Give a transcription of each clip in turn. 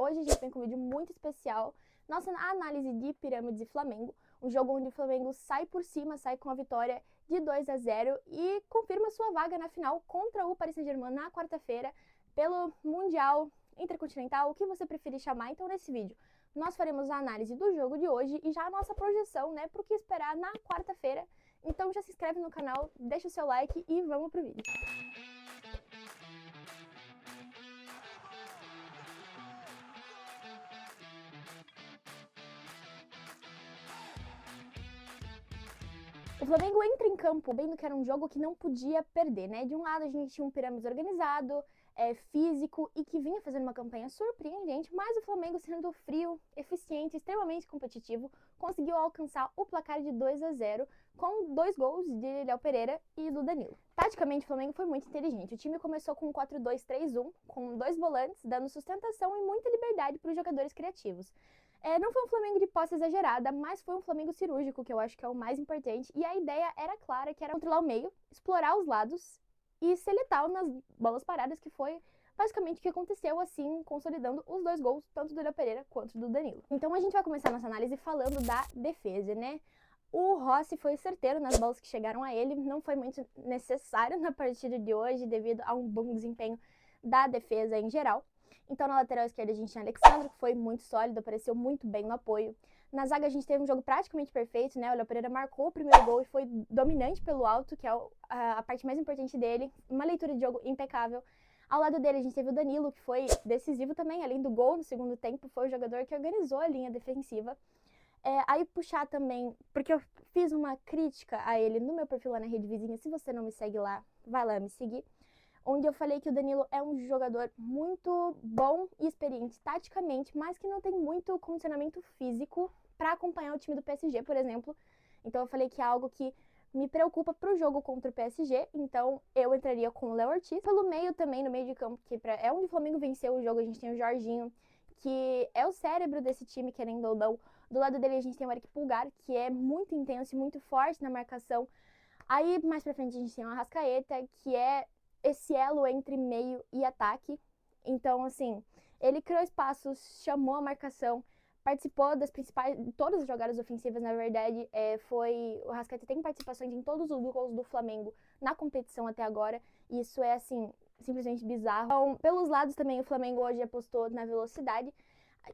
Hoje a gente vem com um vídeo muito especial, nossa análise de Pirâmides e Flamengo, um jogo onde o Flamengo sai por cima, sai com a vitória de 2-0 e confirma sua vaga na final contra o Paris Saint-Germain na quarta-feira pelo Mundial Intercontinental, o que você preferir chamar. Então nesse vídeo nós faremos a análise do jogo de hoje e já a nossa projeção, né, pro que esperar na quarta-feira. Então já se inscreve no canal, deixa o seu like e vamos pro vídeo. O Flamengo entra em campo vendo que era um jogo que não podia perder, né? De um lado a gente tinha um Pirâmides organizado, físico e que vinha fazendo uma campanha surpreendente, mas o Flamengo, sendo frio, eficiente, extremamente competitivo, conseguiu alcançar o placar de 2-0 com 2 gols de Léo Pereira e do Danilo. Taticamente, o Flamengo foi muito inteligente. O time começou com um 4-2-3-1, com 2 volantes, dando sustentação e muita liberdade para os jogadores criativos. Não foi um Flamengo de posse exagerada, mas foi um Flamengo cirúrgico, que eu acho que é o mais importante. E a ideia era clara, que era controlar o meio, explorar os lados e ser letal nas bolas paradas, que foi basicamente o que aconteceu, assim, consolidando os 2 gols, tanto do Léo Pereira quanto do Danilo. Então a gente vai começar nossa análise falando da defesa, né? O Rossi foi certeiro nas bolas que chegaram a ele, não foi muito necessário na partida de hoje, devido a um bom desempenho da defesa em geral. Então, na lateral esquerda, a gente tinha Alexandre, que foi muito sólido, apareceu muito bem no apoio. Na zaga, a gente teve um jogo praticamente perfeito, né? O Léo Pereira marcou o primeiro gol e foi dominante pelo alto, que é a parte mais importante dele. Uma leitura de jogo impecável. Ao lado dele, a gente teve o Danilo, que foi decisivo também, além do gol no segundo tempo, foi o jogador que organizou a linha defensiva. Aí puxar também, porque eu fiz uma crítica a ele no meu perfil lá na Rede Vizinha. Se você não me segue lá, vai lá me seguir. Onde eu falei que o Danilo é um jogador muito bom e experiente taticamente, mas que não tem muito condicionamento físico para acompanhar o time do PSG, por exemplo. Então eu falei que é algo que me preocupa para o jogo contra o PSG, então eu entraria com o Léo Ortiz. Pelo meio também, no meio de campo, que é onde o Flamengo venceu o jogo, a gente tem o Jorginho, que é o cérebro desse time, querendo ou não. Do lado dele a gente tem o Eric Pulgar, que é muito intenso e muito forte na marcação. Aí mais pra frente a gente tem o Arrascaeta, que é esse elo entre meio e ataque. Então, assim, ele criou espaços, chamou a marcação, participou das principais, todas as jogadas ofensivas, na verdade. O Arrascaeta tem participações em todos os gols do Flamengo na competição até agora. E isso é, assim, simplesmente bizarro. Então, pelos lados também, o Flamengo hoje apostou na velocidade,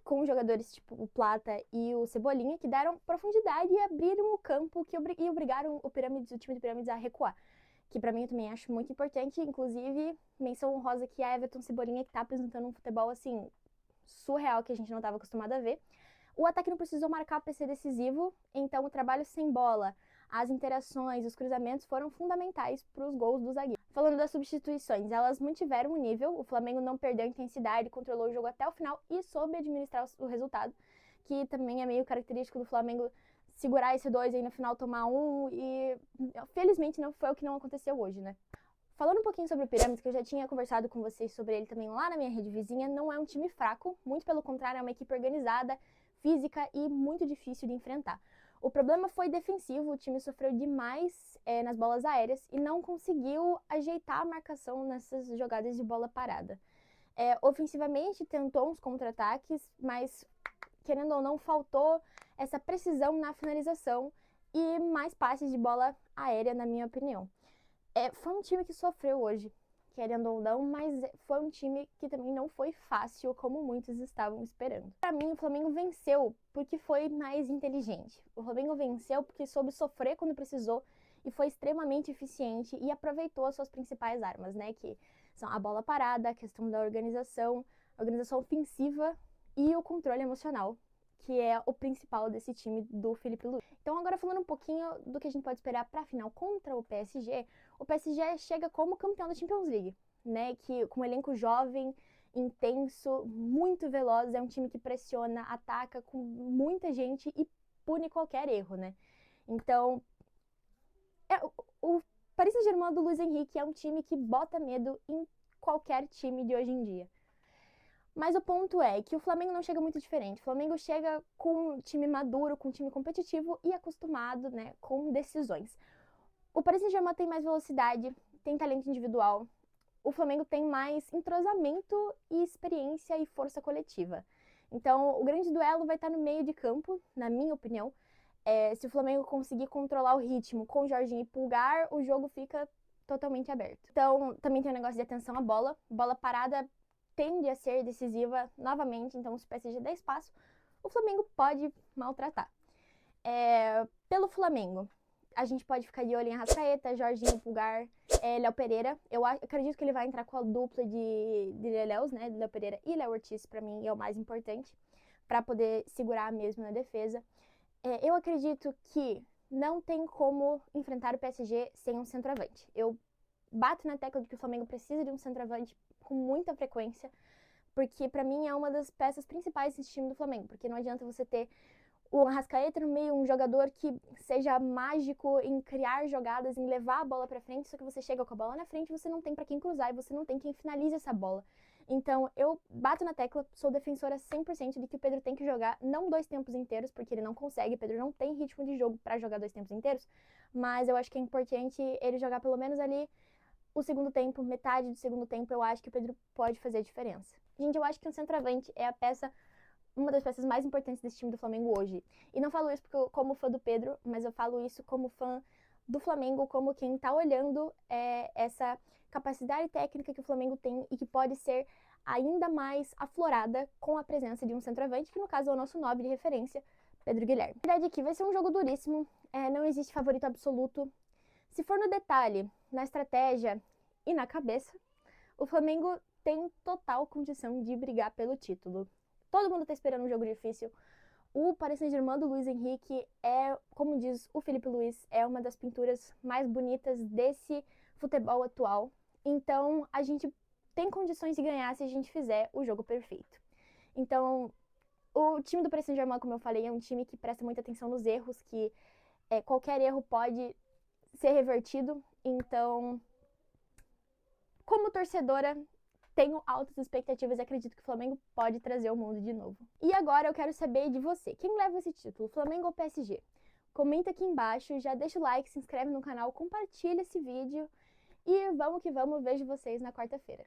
com jogadores tipo o Plata e o Cebolinha, que deram profundidade e abriram o campo e obrigaram o time do Pirâmides a recuar. Que pra mim eu também acho muito importante, inclusive menção honrosa que a Everton Cebolinha, que tá apresentando um futebol, assim, surreal, que a gente não estava acostumado a ver. O ataque não precisou marcar para ser decisivo, então o trabalho sem bola, as interações, os cruzamentos foram fundamentais para os gols do zagueiro. Falando das substituições, elas mantiveram o nível, o Flamengo não perdeu a intensidade, controlou o jogo até o final e soube administrar o resultado, que também é meio característico do Flamengo segurar esse 2 e aí no final tomar 1 e felizmente não foi o que não aconteceu hoje, né? Falando um pouquinho sobre o Pirâmides, que eu já tinha conversado com vocês sobre ele também lá na minha Rede Vizinha, não é um time fraco, muito pelo contrário, é uma equipe organizada, física e muito difícil de enfrentar. O problema foi defensivo, o time sofreu demais nas bolas aéreas e não conseguiu ajeitar a marcação nessas jogadas de bola parada. Ofensivamente tentou uns contra-ataques, mas querendo ou não, faltou essa precisão na finalização e mais passes de bola aérea, na minha opinião. Foi um time que sofreu hoje, querendo ou não, mas foi um time que também não foi fácil, como muitos estavam esperando. Para mim, o Flamengo venceu porque foi mais inteligente. O Flamengo venceu porque soube sofrer quando precisou e foi extremamente eficiente e aproveitou as suas principais armas, né? Que são a bola parada, a questão da organização ofensiva e o controle emocional, que é o principal desse time do Felipe Luiz. Então agora falando um pouquinho do que a gente pode esperar para a final contra o PSG chega como campeão da Champions League, né? Que com um elenco jovem, intenso, muito veloz, é um time que pressiona, ataca com muita gente e pune qualquer erro, né? Então, o Paris Saint-Germain do Luiz Henrique é um time que bota medo em qualquer time de hoje em dia. Mas o ponto é que o Flamengo não chega muito diferente. O Flamengo chega com um time maduro, com um time competitivo e acostumado, né, com decisões. O Paris Saint-Germain tem mais velocidade, tem talento individual. O Flamengo tem mais entrosamento e experiência e força coletiva. Então, o grande duelo vai estar no meio de campo, na minha opinião. Se o Flamengo conseguir controlar o ritmo com Jorginho e Pulgar, o jogo fica totalmente aberto. Então, também tem o negócio de atenção à bola. Bola parada tende a ser decisiva novamente, então se o PSG der espaço, o Flamengo pode maltratar. Pelo Flamengo, a gente pode ficar de olho em Arrascaeta, Jorginho, Pulgar, Léo Pereira. Eu acredito que ele vai entrar com a dupla de Leléus, né? Léo Pereira e Léo Ortiz, pra mim, é o mais importante, para poder segurar mesmo na defesa. Eu acredito que não tem como enfrentar o PSG sem um centroavante. Eu bato na tecla de que o Flamengo precisa de um centroavante com muita frequência, porque pra mim é uma das peças principais desse time do Flamengo, porque não adianta você ter o Arrascaeta no meio, um jogador que seja mágico em criar jogadas, em levar a bola pra frente, só que você chega com a bola na frente, você não tem pra quem cruzar e você não tem quem finalize essa bola. Então, eu bato na tecla, sou defensora 100% de que o Pedro tem que jogar não 2 tempos inteiros, porque ele não consegue, o Pedro não tem ritmo de jogo pra jogar 2 tempos inteiros, mas eu acho que é importante ele jogar pelo menos ali o segundo tempo, metade do segundo tempo, eu acho que o Pedro pode fazer a diferença. Gente, eu acho que um centroavante é uma das peças mais importantes desse time do Flamengo hoje. E não falo isso como fã do Pedro, mas eu falo isso como fã do Flamengo, como quem tá olhando essa capacidade técnica que o Flamengo tem e que pode ser ainda mais aflorada com a presença de um centroavante, que no caso é o nosso 9 de referência, Pedro Guilherme. A verdade é que vai ser um jogo duríssimo, não existe favorito absoluto. Se for no detalhe, na estratégia e na cabeça, o Flamengo tem total condição de brigar pelo título. Todo mundo tá esperando um jogo difícil. O Paris Saint-Germain do Luiz Henrique como diz o Felipe Luiz, é uma das pinturas mais bonitas desse futebol atual. Então, a gente tem condições de ganhar se a gente fizer o jogo perfeito. Então, o time do Paris Saint-Germain, como eu falei, é um time que presta muita atenção nos erros, que qualquer erro pode ser revertido. Então, como torcedora, tenho altas expectativas e acredito que o Flamengo pode trazer o mundo de novo. E agora eu quero saber de você. Quem leva esse título, Flamengo ou PSG? Comenta aqui embaixo, já deixa o like, se inscreve no canal, compartilha esse vídeo e vamos que vamos, vejo vocês na quarta-feira.